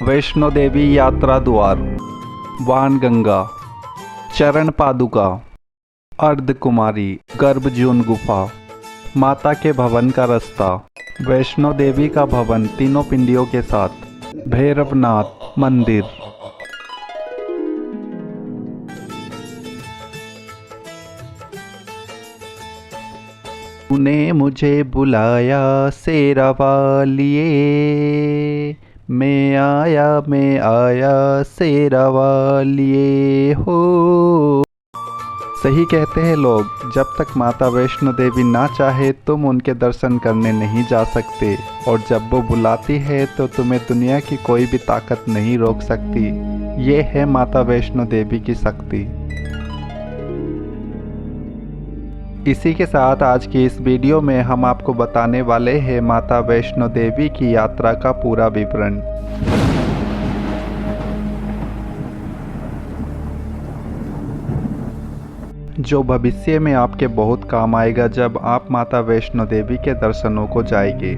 वैष्णो देवी यात्रा द्वार, बाणगंगा, चरण पादुका, अर्धकुमारी, गर्भजून गुफा, माता के भवन का रास्ता, वैष्णो देवी का भवन तीनों पिंडियों के साथ, भैरवनाथ मंदिर। तूने मुझे बुलाया शेरा वालिए, मैं आया शेरा वालिए हो। सही कहते हैं लोग, जब तक माता वैष्णो देवी ना चाहे तुम उनके दर्शन करने नहीं जा सकते, और जब वो बुलाती है तो तुम्हें दुनिया की कोई भी ताकत नहीं रोक सकती। ये है माता वैष्णो देवी की शक्ति। इसी के साथ आज की इस वीडियो में हम आपको बताने वाले हैं माता वैष्णो देवी की यात्रा का पूरा विवरण। जो भविष्य में आपके बहुत काम आएगा जब आप माता वैष्णो देवी के दर्शनों को जाएंगे।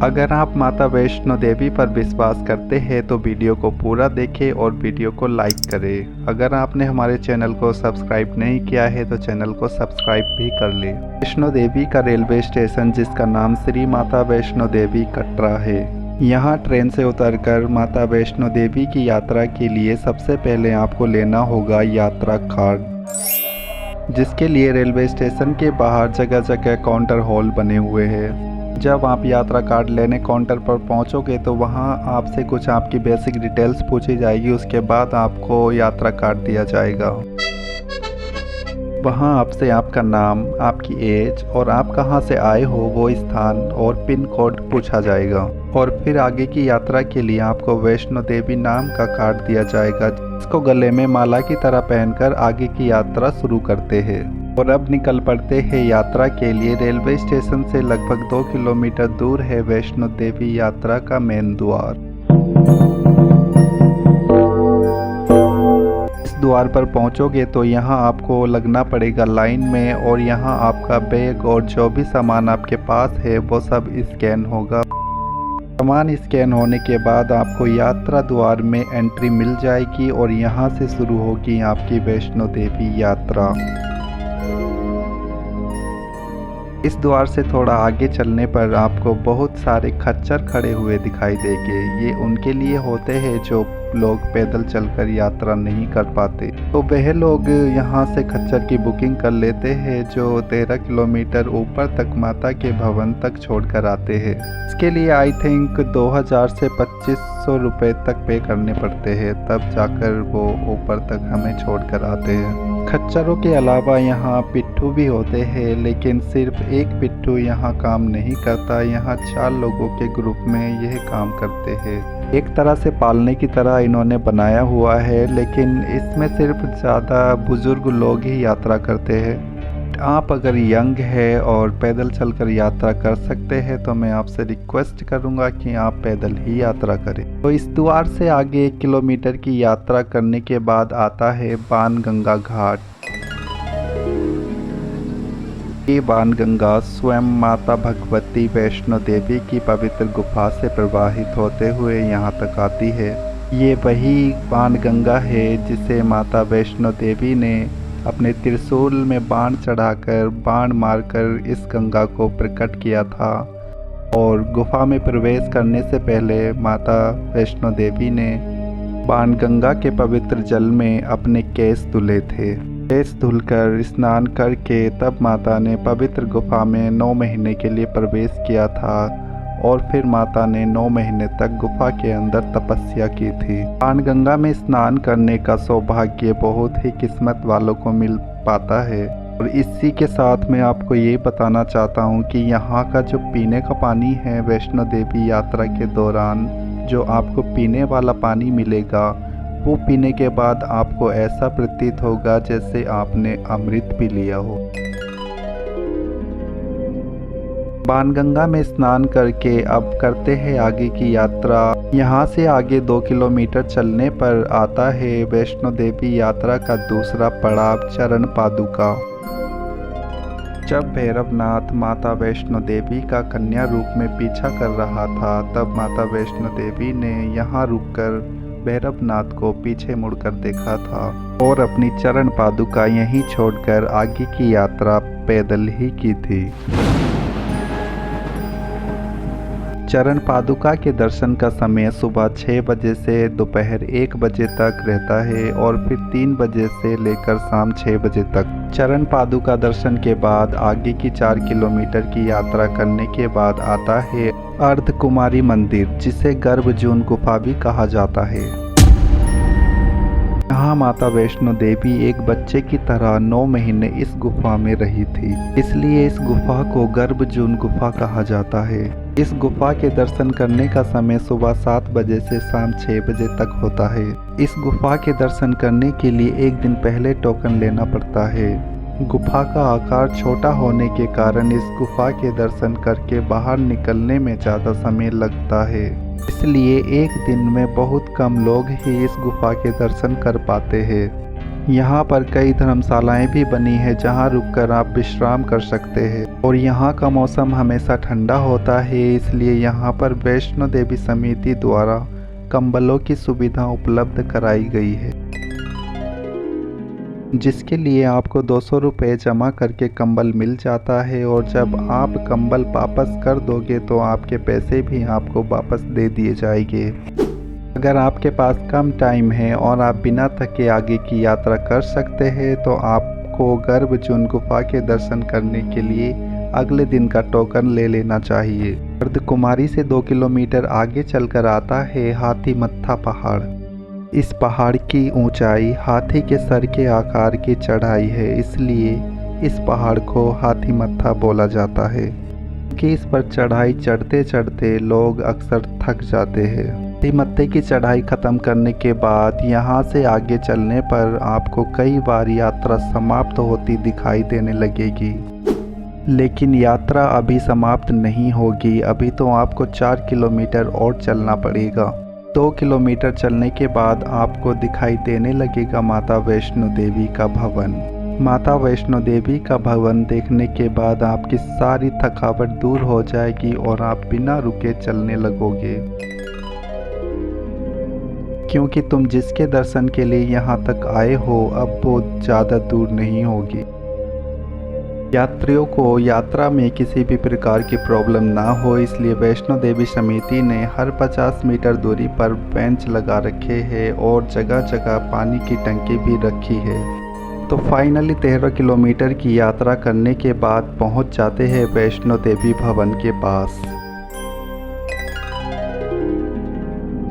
अगर आप माता वैष्णो देवी पर विश्वास करते हैं तो वीडियो को पूरा देखें और वीडियो को लाइक करें। अगर आपने हमारे चैनल को सब्सक्राइब नहीं किया है तो चैनल को सब्सक्राइब भी कर लें। वैष्णो देवी का रेलवे स्टेशन, जिसका नाम श्री माता वैष्णो देवी कटरा है। यहाँ ट्रेन से उतरकर माता वैष्णो देवी की यात्रा के लिए सबसे पहले आपको लेना होगा यात्रा कार्ड, जिसके लिए रेलवे स्टेशन के बाहर जगह जगह काउंटर हॉल बने हुए हैं। जब आप यात्रा कार्ड लेने काउंटर पर पहुंचोगे तो वहां आपसे कुछ आपकी बेसिक डिटेल्स पूछी जाएगी। उसके बाद आपको यात्रा कार्ड दिया जाएगा। वहां आपसे आपका नाम, आपकी एज और आप कहां से आए हो वो स्थान और पिन कोड पूछा जाएगा। और फिर आगे की यात्रा के लिए आपको वैष्णो देवी नाम का कार्ड दिया जाएगा, जिसको गले में माला की तरह पहनकर आगे की यात्रा शुरू करते हैं। और अब निकल पड़ते हैं यात्रा के लिए। रेलवे स्टेशन से लगभग 2 किलोमीटर दूर है वैष्णो देवी यात्रा का मेन द्वार। इस द्वार पर पहुंचोगे तो यहाँ आपको लगना पड़ेगा लाइन में, और यहाँ आपका बैग और जो भी सामान आपके पास है वो सब स्कैन होगा। सामान स्कैन होने के बाद आपको यात्रा द्वार में एंट्री मिल जाएगी और यहाँ से शुरू होगी आपकी वैष्णो देवी यात्रा। इस द्वार से थोड़ा आगे चलने पर आपको बहुत सारे खच्चर खड़े हुए दिखाई देंगे। ये उनके लिए होते हैं जो लोग पैदल चलकर यात्रा नहीं कर पाते, तो वह लोग यहाँ से खच्चर की बुकिंग कर लेते हैं, जो 13 किलोमीटर ऊपर तक माता के भवन तक छोड़कर आते हैं। इसके लिए आई थिंक 2000 से 2500 रुपये तक पे करने पड़ते हैं, तब जाकर वो ऊपर तक हमें छोड़कर आते हैं। खच्चरों के अलावा यहाँ पिट्ठू भी होते हैं, लेकिन सिर्फ एक पिट्ठू यहाँ काम नहीं करता। यहाँ 4 लोगों के ग्रुप में यह काम करते हैं। एक तरह से पालने की तरह इन्होंने बनाया हुआ है, लेकिन इसमें सिर्फ ज़्यादा बुजुर्ग लोग ही यात्रा करते हैं। आप अगर यंग है और पैदल चलकर यात्रा कर सकते हैं तो मैं आपसे रिक्वेस्ट करूंगा कि आप पैदल ही यात्रा करें। तो इस द्वार से आगे 1 किलोमीटर की यात्रा करने के बाद आता है बाणगंगा घाट। ये बाणगंगा स्वयं माता भगवती वैष्णो देवी की पवित्र गुफा से प्रवाहित होते हुए यहाँ तक आती है। ये वही बाणगंगा है जिसे माता वैष्णो देवी ने अपने त्रिशूल में बाण चढ़ाकर बाण मारकर इस गंगा को प्रकट किया था। और गुफा में प्रवेश करने से पहले माता वैष्णो देवी ने बाणगंगा के पवित्र जल में अपने केस धुले थे। केस धुलकर स्नान करके तब माता ने पवित्र गुफा में 9 महीने के लिए प्रवेश किया था, और फिर माता ने 9 महीने तक गुफा के अंदर तपस्या की थी। बाणगंगा में स्नान करने का सौभाग्य बहुत ही किस्मत वालों को मिल पाता है। और इसी के साथ मैं आपको ये बताना चाहता हूँ कि यहाँ का जो पीने का पानी है वैष्णो देवी यात्रा के दौरान जो आपको पीने वाला पानी मिलेगा, वो पीने के बाद आपको ऐसा प्रतीत होगा जैसे आपने अमृत पी लिया हो। बाणगंगा में स्नान करके अब करते हैं आगे की यात्रा। यहाँ से आगे 2 किलोमीटर चलने पर आता है वैष्णो देवी यात्रा का दूसरा पड़ाव, चरण पादुका। जब भैरवनाथ माता वैष्णो देवी का कन्या रूप में पीछा कर रहा था, तब माता वैष्णो देवी ने यहाँ रुककर भैरवनाथ को पीछे मुड़कर देखा था और अपनी चरण पादुका यहीं छोड़कर आगे की यात्रा पैदल ही की थी। चरण पादुका के दर्शन का समय सुबह 6 बजे से दोपहर 1 बजे तक रहता है और फिर 3 बजे से लेकर शाम 6 बजे तक। चरण पादुका दर्शन के बाद आगे की 4 किलोमीटर की यात्रा करने के बाद आता है अर्धकुमारी मंदिर, जिसे गर्भजून गुफा भी कहा जाता है। यहाँ माता वैष्णो देवी एक बच्चे की तरह 9 महीने इस गुफा में रही थी, इसलिए इस गुफा को गर्भजून गुफा कहा जाता है। इस गुफा के दर्शन करने का समय सुबह 7 बजे से शाम 6 बजे तक होता है। इस गुफा के दर्शन करने के लिए एक दिन पहले टोकन लेना पड़ता है। गुफा का आकार छोटा होने के कारण इस गुफा के दर्शन करके बाहर निकलने में ज़्यादा समय लगता है, इसलिए एक दिन में बहुत कम लोग ही इस गुफा के दर्शन कर पाते हैं। यहाँ पर कई धर्मशालाएं भी बनी है जहाँ रुककर आप विश्राम कर सकते हैं और यहाँ का मौसम हमेशा ठंडा होता है, इसलिए यहाँ पर वैष्णो देवी समिति द्वारा कंबलों की सुविधा उपलब्ध कराई गई है, जिसके लिए आपको 200 रुपये जमा करके कंबल मिल जाता है और जब आप कंबल वापस कर दोगे तो आपके पैसे भी आपको वापस दे दिए जाएंगे। अगर आपके पास कम टाइम है और आप बिना थके आगे की यात्रा कर सकते हैं तो आपको गर्भजून गुफा के दर्शन करने के लिए अगले दिन का टोकन ले लेना चाहिए। अर्धकुमारी से 2 किलोमीटर आगे चलकर आता है हाथीमत्था पहाड़। इस पहाड़ की ऊंचाई हाथी के सर के आकार की चढ़ाई है, इसलिए इस पहाड़ को हाथीमत्था बोला जाता है कि इस पर चढ़ाई चढ़ते चढ़ते लोग अक्सर थक जाते हैं। हाथीमत्थे की चढ़ाई खत्म करने के बाद यहाँ से आगे चलने पर आपको कई बार यात्रा समाप्त होती दिखाई देने लगेगी, लेकिन यात्रा अभी समाप्त नहीं होगी। अभी तो आपको 4 किलोमीटर और चलना पड़ेगा। 2 किलोमीटर चलने के बाद आपको दिखाई देने लगेगा माता वैष्णो देवी का भवन। माता वैष्णो देवी का भवन देखने के बाद आपकी सारी थकावट दूर हो जाएगी और आप बिना रुके चलने लगोगे, क्योंकि तुम जिसके दर्शन के लिए यहाँ तक आए हो अब वो ज़्यादा दूर नहीं होगी। यात्रियों को यात्रा में किसी भी प्रकार की प्रॉब्लम ना हो, इसलिए वैष्णो देवी समिति ने हर 50 मीटर दूरी पर बेंच लगा रखे हैं और जगह जगह पानी की टंकी भी रखी है। तो फाइनली 13 किलोमीटर की यात्रा करने के बाद पहुंच जाते हैं वैष्णो देवी भवन के पास।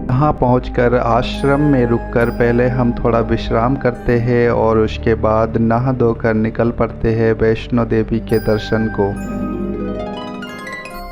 यहाँ पहुंचकर आश्रम में रुककर पहले हम थोड़ा विश्राम करते हैं और उसके बाद नहा धोकर निकल पड़ते हैं वैष्णो देवी के दर्शन को।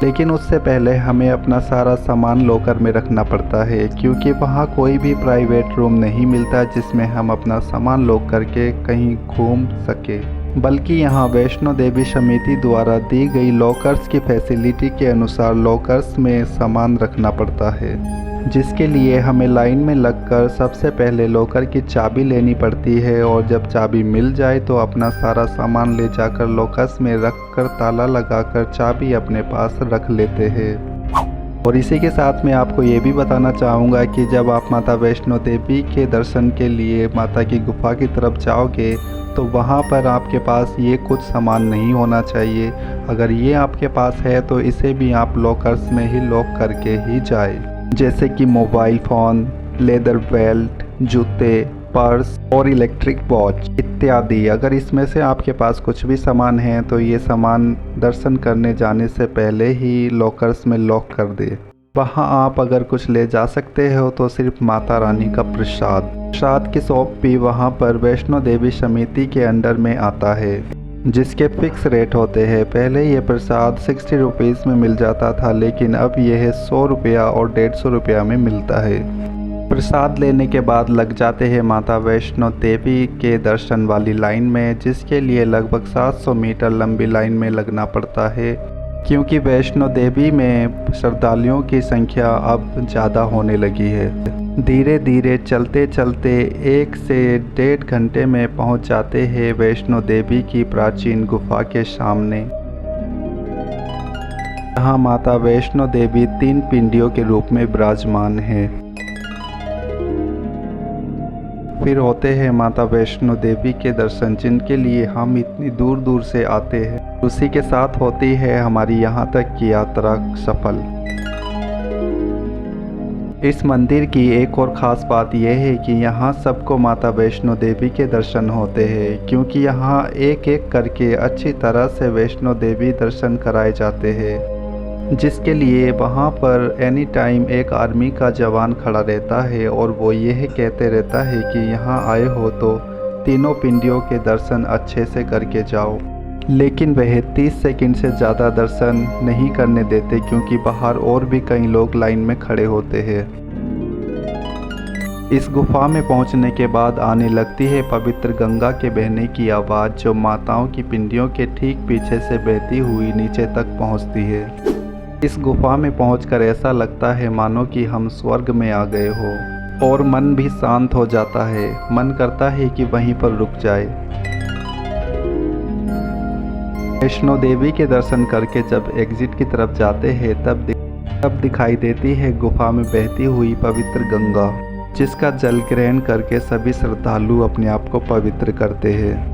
लेकिन उससे पहले हमें अपना सारा सामान लॉकर में रखना पड़ता है, क्योंकि वहाँ कोई भी प्राइवेट रूम नहीं मिलता जिसमें हम अपना सामान लॉक करके कहीं घूम सके, बल्कि यहाँ वैष्णो देवी समिति द्वारा दी गई लॉकर्स की फैसिलिटी के अनुसार लॉकर्स में सामान रखना पड़ता है, जिसके लिए हमें लाइन में लगकर सबसे पहले लॉकर की चाबी लेनी पड़ती है और जब चाबी मिल जाए तो अपना सारा सामान ले जाकर लॉकर्स में रखकर ताला लगाकर चाबी अपने पास रख लेते हैं। और इसी के साथ मैं आपको ये भी बताना चाहूँगा कि जब आप माता वैष्णो देवी के दर्शन के लिए माता की गुफा की तरफ जाओगे तो वहाँ पर आपके पास ये कुछ सामान नहीं होना चाहिए। अगर ये आपके पास है तो इसे भी आप लॉकर्स में ही लॉक करके ही जाए, जैसे कि मोबाइल फ़ोन, लेदर बेल्ट, जूते, पर्स और इलेक्ट्रिक वॉच इत्यादि। अगर इसमें से आपके पास कुछ भी सामान है तो ये सामान दर्शन करने जाने से पहले ही लॉकर्स में लॉक कर दे। वहाँ आप अगर कुछ ले जा सकते हो तो सिर्फ माता रानी का प्रसाद की शॉप भी वहाँ पर वैष्णो देवी समिति के अंडर में आता है, जिसके फिक्स रेट होते हैं। पहले ये प्रसाद 60 रुपीज़ में मिल जाता था, लेकिन अब यह 100 रुपया और 150 रुपया में मिलता है। प्रसाद लेने के बाद लग जाते हैं माता वैष्णो देवी के दर्शन वाली लाइन में, जिसके लिए लगभग 700 मीटर लंबी लाइन में लगना पड़ता है। क्योंकि वैष्णो देवी में श्रद्धालुओं की संख्या अब ज़्यादा होने लगी है। धीरे धीरे चलते चलते 1 से 1.5 घंटे में पहुंच जाते हैं वैष्णो देवी की प्राचीन गुफा के सामने। यहाँ माता वैष्णो देवी 3 पिंडियों के रूप में विराजमान है। फिर होते हैं माता वैष्णो देवी के दर्शन, जिनके लिए हम इतनी दूर दूर से आते हैं। उसी के साथ होती है हमारी यहाँ तक की यात्रा सफल। इस मंदिर की एक और ख़ास बात यह है कि यहाँ सबको माता वैष्णो देवी के दर्शन होते हैं, क्योंकि यहाँ एक एक करके अच्छी तरह से वैष्णो देवी दर्शन कराए जाते हैं, जिसके लिए वहाँ पर एनी टाइम एक आर्मी का जवान खड़ा रहता है और वो यह कहते रहता है कि यहाँ आए हो तो तीनों पिंडियों के दर्शन अच्छे से करके जाओ। लेकिन वह 30 सेकंड से ज़्यादा दर्शन नहीं करने देते, क्योंकि बाहर और भी कई लोग लाइन में खड़े होते हैं। इस गुफा में पहुंचने के बाद आने लगती है पवित्र गंगा के बहने की आवाज़, जो माताओं की पिंडियों के ठीक पीछे से बहती हुई नीचे तक पहुंचती है। इस गुफा में पहुंचकर ऐसा लगता है मानो कि हम स्वर्ग में आ गए हो, और मन भी शांत हो जाता है। मन करता है कि वहीं पर रुक जाए। वैष्णो देवी के दर्शन करके जब एग्जिट की तरफ जाते हैं तब दिखाई देती है गुफा में बहती हुई पवित्र गंगा, जिसका जल ग्रहण करके सभी श्रद्धालु अपने आप को पवित्र करते हैं।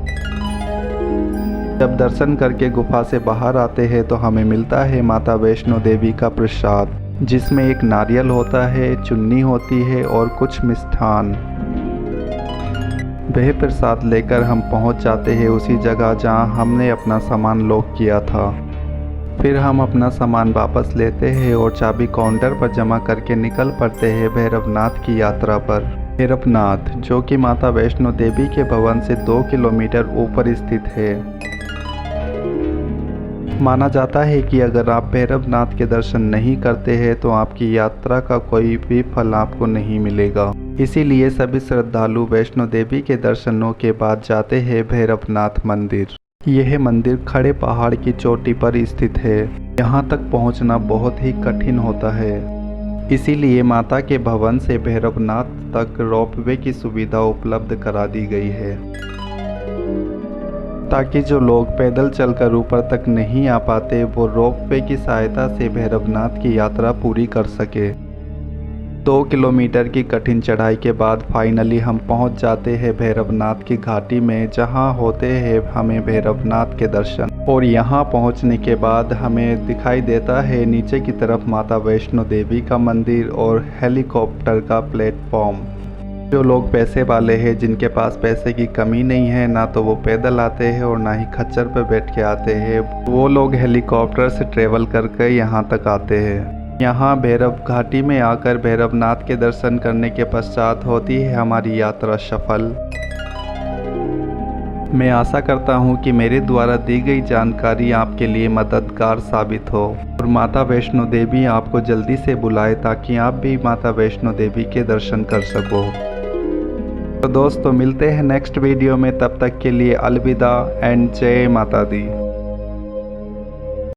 जब दर्शन करके गुफा से बाहर आते हैं तो हमें मिलता है माता वैष्णो देवी का प्रसाद, जिसमें एक नारियल होता है, चुन्नी होती है और कुछ मिष्ठान। वह प्रसाद लेकर हम पहुंच जाते हैं उसी जगह जहां हमने अपना सामान लॉक किया था। फिर हम अपना सामान वापस लेते हैं और चाबी काउंटर पर जमा करके निकल पड़ते हैं भैरवनाथ की यात्रा पर। भैरवनाथ, जो कि माता वैष्णो देवी के भवन से 2 किलोमीटर ऊपर स्थित है। माना जाता है कि अगर आप भैरवनाथ के दर्शन नहीं करते हैं तो आपकी यात्रा का कोई भी फल आपको नहीं मिलेगा। इसीलिए सभी श्रद्धालु वैष्णो देवी के दर्शनों के बाद जाते हैं भैरवनाथ मंदिर। यह मंदिर खड़े पहाड़ की चोटी पर स्थित है। यहाँ तक पहुँचना बहुत ही कठिन होता है। इसीलिए माता के भवन से भैरवनाथ तक रोपवे की सुविधा उपलब्ध करा दी गई है, ताकि जो लोग पैदल चलकर ऊपर तक नहीं आ पाते वो रोपवे की सहायता से भैरवनाथ की यात्रा पूरी कर सके। 2 किलोमीटर की कठिन चढ़ाई के बाद फाइनली हम पहुंच जाते हैं भैरवनाथ की घाटी में, जहां होते हैं हमें भैरवनाथ के दर्शन। और यहां पहुंचने के बाद हमें दिखाई देता है नीचे की तरफ माता वैष्णो देवी का मंदिर और हेलीकॉप्टर का प्लेटफॉर्म। जो लोग पैसे वाले हैं, जिनके पास पैसे की कमी नहीं है, ना तो वो पैदल आते हैं और ना ही खच्चर पर बैठ के आते हैं, वो लोग हेलीकॉप्टर से ट्रेवल करके यहाँ तक आते हैं। यहाँ भैरव घाटी में आकर भैरवनाथ के दर्शन करने के पश्चात होती है हमारी यात्रा सफल। मैं आशा करता हूँ कि मेरे द्वारा दी गई जानकारी आपके लिए मददगार साबित हो और माता वैष्णो देवी आपको जल्दी से बुलाए, ताकि आप भी माता वैष्णो देवी के दर्शन कर सको। तो दोस्तों, मिलते हैं नेक्स्ट वीडियो में। तब तक के लिए अलविदा एंड जय माता दी।